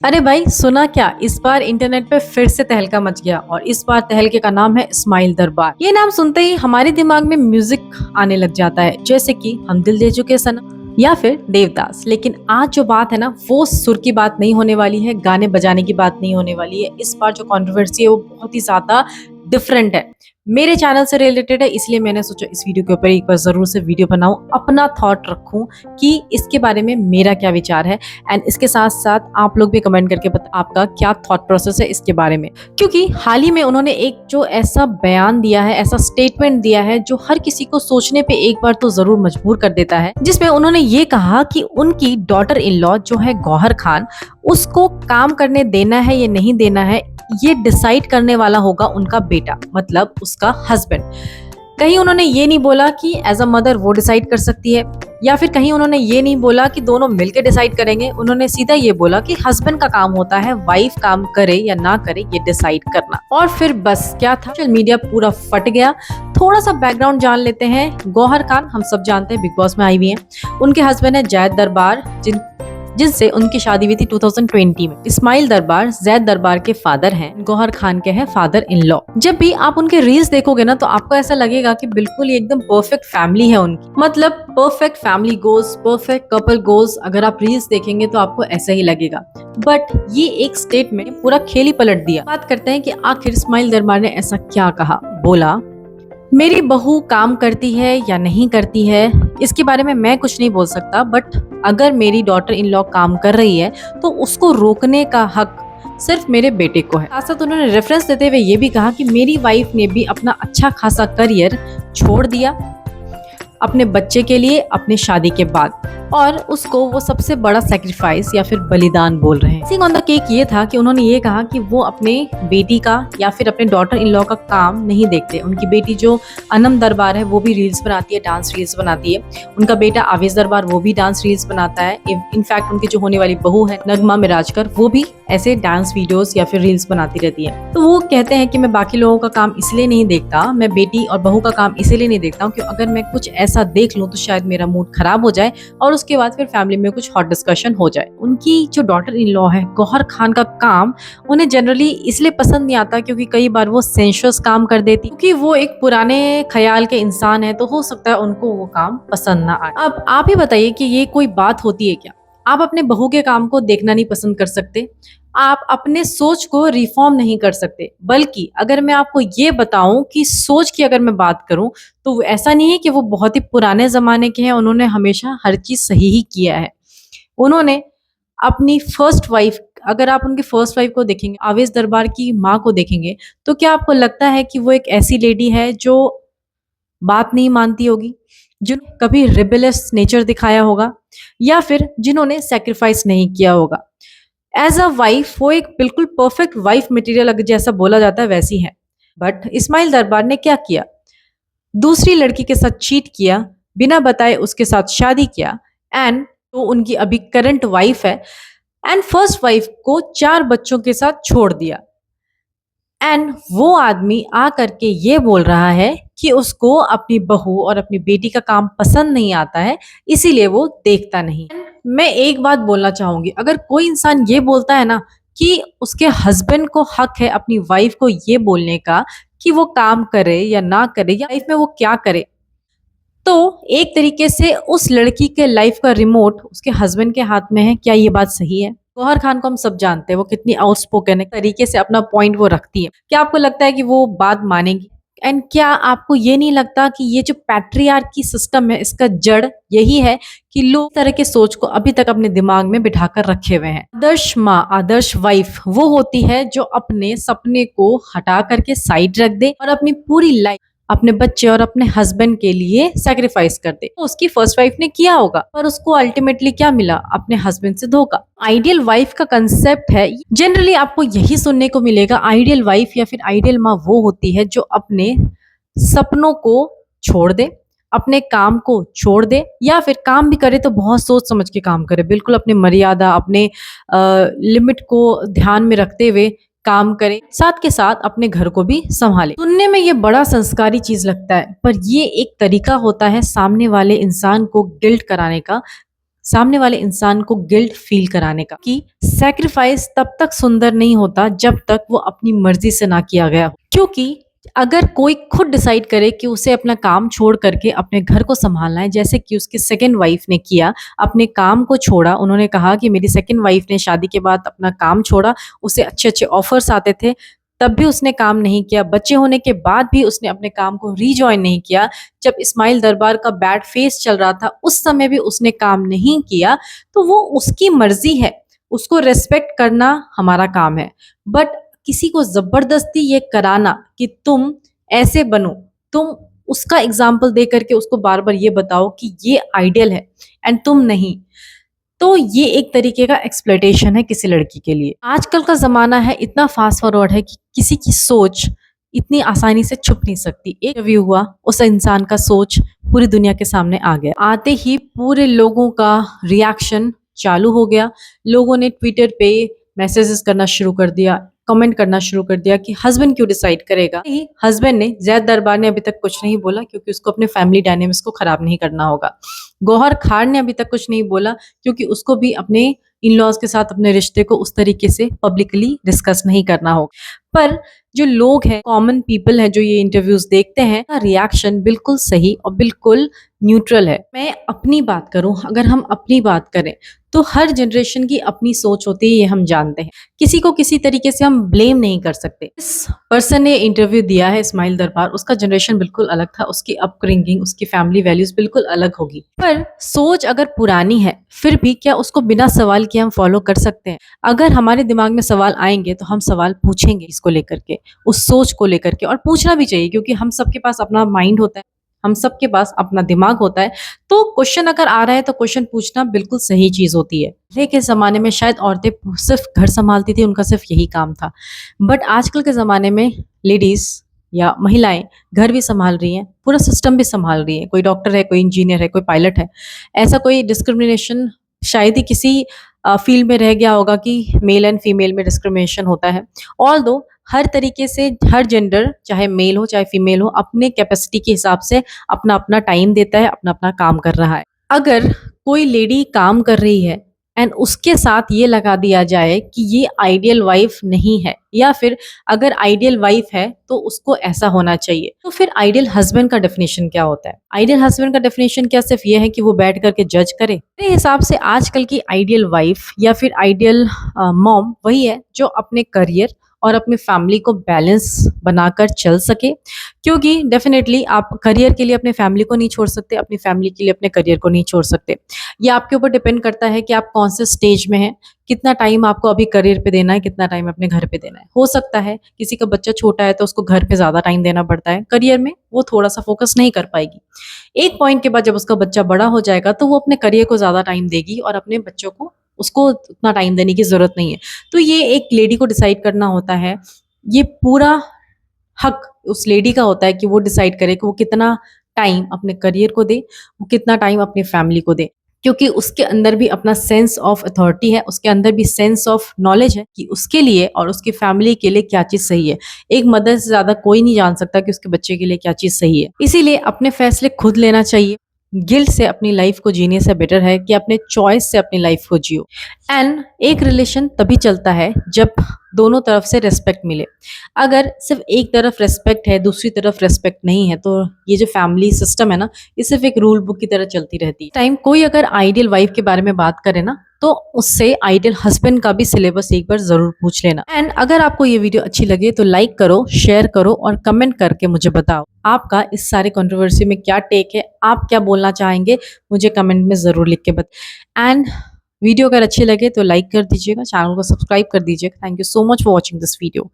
अरे भाई सुना क्या, इस बार इंटरनेट पे फिर से तहलका मच गया और इस बार तहलके का नाम है इस्माइल दरबार। ये नाम सुनते ही हमारे दिमाग में म्यूजिक आने लग जाता है, जैसे कि हम दिल दे चुके सनम या फिर देवदास। लेकिन आज जो बात है ना, वो सुर की बात नहीं होने वाली है, गाने बजाने की बात नहीं होने वाली है। इस बार जो कंट्रोवर्सी है वो बहुत ही ज्यादा डिफरेंट है, मेरे चैनल से रिलेटेड है, इसलिए मैंने सोचा इस वीडियो के ऊपर एक बार जरूर से वीडियो बनाऊं, अपना थॉट रखूं कि इसके बारे में मेरा क्या विचार है। एंड इसके साथ साथ आप लोग भी कमेंट करके बता आपका क्या थॉट प्रोसेस है इसके बारे में, क्योंकि हाल ही में उन्होंने एक जो ऐसा बयान दिया है, ऐसा स्टेटमेंट दिया है जो हर किसी को सोचने पे एक बार तो जरूर मजबूर कर देता है, जिसमें उन्होंने ये कहा कि उनकी डॉटर इन लॉ जो है गौहर खान, उसको काम करने देना है या नहीं देना है ये डिसाइड करने वाला होगा उनका बेटा, मतलब उसका हस्बैंड। कहीं उन्होंने ये नहीं बोला कि एज अ मदर वो डिसाइड कर सकती है, या फिर कहीं उन्होंने ये नहीं बोला कि दोनों मिलकर डिसाइड करेंगे। उन्होंने सीधा ये बोला कि हस्बैंड का काम होता है वाइफ काम करे या ना करे ये डिसाइड करना। और फिर बस क्या था, सोशल मीडिया पूरा फट गया। थोड़ा सा बैकग्राउंड जान लेते हैं। गौहर खान हम सब जानते हैं, बिग बॉस में आई हुई हैं। उनके हस्बैंड है जैद दरबार, जिनसे उनकी शादी हुई थी 2020 में। इस्माइल दरबार जैद दरबार के फादर हैं, गौहर खान के हैं फादर इन लॉ। जब भी आप उनके रील्स देखोगे ना, तो आपको ऐसा लगेगा कि बिल्कुल एकदम परफेक्ट फैमिली है उनकी, मतलब perfect family goals, perfect couple goals. अगर आप रील्स देखेंगे तो आपको ऐसा ही लगेगा, बट ये एक स्टेट में पूरा खेल ही पलट दिया। बात करते हैं कि आखिर इस्माइल दरबार ने ऐसा क्या कहा। बोला, मेरी बहू काम करती है या नहीं करती है इसके बारे में मैं कुछ नहीं बोल सकता, बट अगर मेरी डॉटर इन लॉ काम कर रही है तो उसको रोकने का हक सिर्फ मेरे बेटे को है। साथ साथ उन्होंने रेफरेंस देते हुए ये भी कहा कि मेरी वाइफ ने भी अपना अच्छा खासा करियर छोड़ दिया अपने बच्चे के लिए अपने शादी के बाद, और उसको वो सबसे बड़ा सेक्रीफाइस या फिर बलिदान बोल रहे हैं। सिंग ऑन द केक ये था कि उन्होंने ये कहा कि वो अपने बेटी का या फिर अपने डॉटर इन लॉ का काम नहीं देखते। उनकी बेटी जो अनम दरबार है वो भी रील्स बनाती है, डांस रील्स बनाती है। उनका बेटा आवेश दरबार वो भी डांस रील्स बनाता है। इनफैक्ट उनकी जो होने वाली बहू है नगमा मिराजकर, वो भी ऐसे डांस वीडियोस या फिर रील्स बनाती रहती है। तो वो कहते हैं कि मैं बाकी लोगों का काम इसलिए नहीं देखता, मैं बेटी और बहू का काम इसलिए नहीं देखता हूँ कि अगर मैं कुछ ऐसा देख लूँ तो शायद मेरा मूड खराब हो जाए और उसके बाद फिर फैमिली में कुछ हॉट डिस्कशन हो जाए। उनकी जो डॉटर इन लॉ है गौहर खान का काम उन्हें जनरली इसलिए पसंद नहीं आता क्योंकि कई बार वो सेंशुअस काम कर देती, क्योंकि वो एक पुराने ख्याल के इंसान है, तो हो सकता है उनको वो काम पसंद ना आए। अब आप ही बताइए कि ये कोई बात होती है क्या? आप अपने बहू के काम को देखना नहीं पसंद कर सकते, आप अपने सोच को रिफॉर्म नहीं कर सकते, बल्कि अगर मैं आपको ये बताऊं कि सोच की अगर मैं बात करूं तो ऐसा नहीं है कि वो बहुत ही पुराने जमाने के हैं, उन्होंने हमेशा हर चीज सही ही किया है। उन्होंने अपनी फर्स्ट वाइफ, अगर आप उनकी फर्स्ट वाइफ को देखेंगे, आवेश दरबार की माँ को देखेंगे, तो क्या आपको लगता है कि वो एक ऐसी लेडी है जो बात नहीं मानती होगी, जो कभी रिबेलियस नेचर दिखाया होगा, या फिर जिन्होंने सेक्रीफाइस नहीं किया होगा? एज अ वाइफ वो एक बिल्कुल परफेक्ट वाइफ मटेरियल अगर जैसा बोला जाता है वैसी है। बट इस्माइल दरबार ने क्या किया? दूसरी लड़की के साथ चीट किया, बिना बताए उसके साथ शादी किया, एंड तो उनकी अभी करंट वाइफ है, एंड फर्स्ट वाइफ को 4 बच्चों के साथ छोड़ दिया। एंड वो आदमी आ करके ये बोल रहा है कि उसको अपनी बहू और अपनी बेटी का काम पसंद नहीं आता है, इसीलिए वो देखता नहीं। मैं एक बात बोलना चाहूंगी, अगर कोई इंसान ये बोलता है ना कि उसके हस्बैंड को हक है अपनी वाइफ को ये बोलने का कि वो काम करे या ना करे या लाइफ में वो क्या करे, तो एक तरीके से उस लड़की के लाइफ का रिमोट उसके हस्बैंड के हाथ में है। क्या ये बात सही है? गौहर खान को हम सब जानते हैं, वो कितनी आउटस्पोकन है, तरीके से अपना पॉइंट वो रखती है। क्या आपको लगता है कि वो बात मानेगी? एंड क्या आपको ये नहीं लगता कि ये जो पैट्रियार्की सिस्टम है इसका जड़ यही है कि लोग तरह के सोच को अभी तक अपने दिमाग में बिठाकर रखे हुए हैं? आदर्श माँ, आदर्श वाइफ वो होती है जो अपने सपने को हटा करके साइड रख दे और अपनी पूरी लाइफ अपने बच्चे और अपने हस्बैंड के लिए सैक्रिफाइस कर दे। तो उसकी फर्स्ट वाइफ ने किया होगा, पर उसको अल्टीमेटली क्या मिला? अपने हस्बैंड से धोखा। आइडियल वाइफ का कंसेप्ट है, जनरली आपको यही सुनने को मिलेगा, आइडियल वाइफ या फिर आइडियल माँ वो होती है जो अपने सपनों को छोड़ दे, अपने काम को छोड़ दे, या फिर काम भी करे तो बहुत सोच समझ के काम करे, बिल्कुल अपने मर्यादा, अपने लिमिट को ध्यान में रखते हुए काम करे, साथ के साथ अपने घर को भी संभाले। सुनने में ये बड़ा संस्कारी चीज लगता है, पर ये एक तरीका होता है सामने वाले इंसान को गिल्ट कराने का, सामने वाले इंसान को गिल्ट फील कराने का कि सैक्रिफाइस तब तक सुंदर नहीं होता जब तक वो अपनी मर्जी से ना किया गया हो। क्योंकि अगर कोई खुद डिसाइड करे कि उसे अपना काम छोड़ करके अपने घर को संभालना है, जैसे कि उसकी सेकंड वाइफ ने किया, अपने काम को छोड़ा। उन्होंने कहा कि मेरी सेकंड वाइफ ने शादी के बाद अपना काम छोड़ा, उसे अच्छे-अच्छे ऑफर्स आते थे, तब भी उसने काम नहीं किया। बच्चे होने के बाद भी उसने अपने काम को रीजॉइन नहीं किया। जब इस्माइल दरबार का बैड फेस चल रहा था, उस समय भी उसने काम नहीं किया, तो वो उसकी मर्जी है। उसको रिस्पेक्ट करना हमारा काम है। बट किसी को ज़बरदस्ती ये कराना कि तुम ऐसे बनो, तुम उसका एग्ज़ाम्पल दे करके उसको बार-बार ये बताओ कि ये आइडियल है एंड तुम नहीं। तो ये एक तरीके का एक्सप्लॉइटेशन है किसी लड़की के लिए। आजकल का ज़माना है, इतना फ़ास्ट फॉरवर्ड है कि किसी की सोच इतनी आसानी से छुप नहीं सकती। एक इंटरव्यू हुआ, उस इंसान का सोच पूरी दुनिया के सामने आ गया। आते ही पूरे लोगों का रिएक्शन चालू हो गया। लोगों ने ट्विटर पे मैसेजेस करना शुरू कर दिया, कमेंट करना शुरू कर दिया कि हस्बैंड क्यों डिसाइड करेगा। हस्बैंड ने, ज़ैद दरबार ने अभी तक कुछ नहीं बोला क्योंकि उसको अपने फैमिली डायनेमिक्स को खराब नहीं करना होगा। गौहर खान ने अभी तक कुछ नहीं बोला क्योंकि उसको भी अपने इन-लॉज़ के साथ अपने रिश्ते को उस तरीके से पब्लिकली डिस्कस नहीं करना होगा। पर जो लोग हैं, कॉमन पीपल हैं जो ये इंटरव्यूज़ देखते हैं, का रिएक्शन बिल्कुल सही और बिल्कुल न्यूट्रल है। मैं अपनी बात करूँ, अगर हम अपनी बात करें, तो हर जनरेशन की अपनी सोच होती है, ये हम जानते हैं। किसी को किसी तरीके से हम ब्लेम नहीं कर सकते। इस पर्सन ने इंटरव्यू दिया है इस्माइल दरबार, उसका जनरेशन बिल्कुल अलग था, उसकी अपब्रिंगिंग, उसकी फैमिली वैल्यूज़ बिल्कुल अलग होगी। पर सोच अगर पुरानी है, फिर भी क्या उसको बिना सवाल किए हम फॉलो कर सकते हैं? अगर हमारे दिमाग में सवाल आएँगे, तो हम सवाल पूछेंगे इसको लेकर के, उस सोच को लेकर के, और पूछना भी चाहिए क्योंकि हम सबके पास अपना माइंड होता है, हम सबके पास अपना दिमाग होता है। तो क्वेश्चन अगर आ रहा है तो क्वेश्चन पूछना बिल्कुल सही चीज़ होती है। पहले के ज़माने में शायद औरतें सिर्फ़ घर सँभालती थी, उनका सिर्फ़ यही काम था। बट आजकल के ज़माने में लेडीज़ या महिलाएँ घर भी सँभाल रही हैं, पूरा सिस्टम भी सँभाल रही हैं। कोई डॉक्टर है, कोई इंजीनियर है, कोई पायलट है। ऐसा कोई डिस्क्रिमिनेशन शायद ही किसी फ़ील्ड में रह गया होगा कि मेल एंड फीमेल में डिस्क्रिमिनेशन होता है। ऑल्दो हर तरीके से हर जेंडर, चाहे मेल हो चाहे फीमेल हो, अपने कैपेसिटी के हिसाब से अपना-अपना टाइम देता है, अपना-अपना काम कर रहा है। अगर कोई लेडी काम कर रही है एंड उसके साथ ये लगा दिया जाए कि ये आइडियल वाइफ नहीं है, या फिर अगर आइडियल वाइफ है तो उसको ऐसा होना चाहिए, तो फिर आइडियल हस्बैंड का डेफिनेशन क्या होता है? आइडियल हस्बैंड का डेफिनेशन क्या सिर्फ ये है कि वो बैठ करके जज करे? मेरे हिसाब से आजकल की आइडियल वाइफ या फिर आइडियल मॉम वही है जो अपने करियर और अपनी फैमिली को बैलेंस बनाकर चल सके। क्योंकि डेफ़िनेटली आप करियर के लिए अपने फैमिली को नहीं छोड़ सकते, अपनी फैमिली के लिए अपने करियर को नहीं छोड़ सकते। ये आपके ऊपर डिपेंड करता है कि आप कौन से स्टेज में हैं, कितना टाइम आपको अभी करियर पे देना है, कितना टाइम अपने घर पे देना है। हो सकता है किसी का बच्चा छोटा है तो उसको घर पे ज़्यादा टाइम देना पड़ता है, करियर में वो थोड़ा-सा फ़ोकस नहीं कर पाएगी। एक पॉइंट के बाद जब उसका बच्चा बड़ा हो जाएगा तो वो अपने करियर को ज़्यादा टाइम देगी और अपने बच्चों को उसको उतना टाइम देने की ज़रूरत नहीं है। तो ये एक लेडी को डिसाइड करना होता है। ये पूरा हक उस लेडी का होता है कि वो डिसाइड करे कि वो कितना टाइम अपने करियर को दे, वो कितना टाइम अपनी फैमिली को दे। क्योंकि उसके अंदर भी अपना सेंस ऑफ अथॉरिटी है, उसके अंदर भी सेंस ऑफ नॉलेज है कि उसके लिए और उसकी फैमिली के लिए क्या चीज़ सही है। एक मदर से ज़्यादा कोई नहीं जान सकता कि उसके बच्चे के लिए क्या चीज़ सही है। इसीलिए अपने फैसले खुद लेना चाहिए। गिल्ट से अपनी लाइफ को जीने से बेटर है कि अपने चॉइस से अपनी लाइफ को जियो। एंड एक रिलेशन तभी चलता है जब दोनों तरफ से रिस्पेक्ट मिले। अगर सिर्फ एक तरफ रिस्पेक्ट है, दूसरी तरफ रिस्पेक्ट नहीं है, तो ये जो फैमिली सिस्टम है ना, ये सिर्फ एक रूल बुक की तरह चलती रहती है। टाइम कोई अगर आइडियल वाइफ के बारे में बात करे ना, तो उससे आइडियल हस्बैंड का भी सिलेबस एक बार ज़रूर पूछ लेना। एंड अगर आपको ये वीडियो अच्छी लगे तो लाइक करो, शेयर करो और कमेंट करके मुझे बताओ आपका इस सारे कंट्रोवर्सी में क्या टेक है, आप क्या बोलना चाहेंगे, मुझे कमेंट में ज़रूर लिख के एंड वीडियो अगर अच्छी लगे तो लाइक कर दीजिएगा, चैनल को सब्सक्राइब कर दीजिएगा। Thank you so much for watching this video.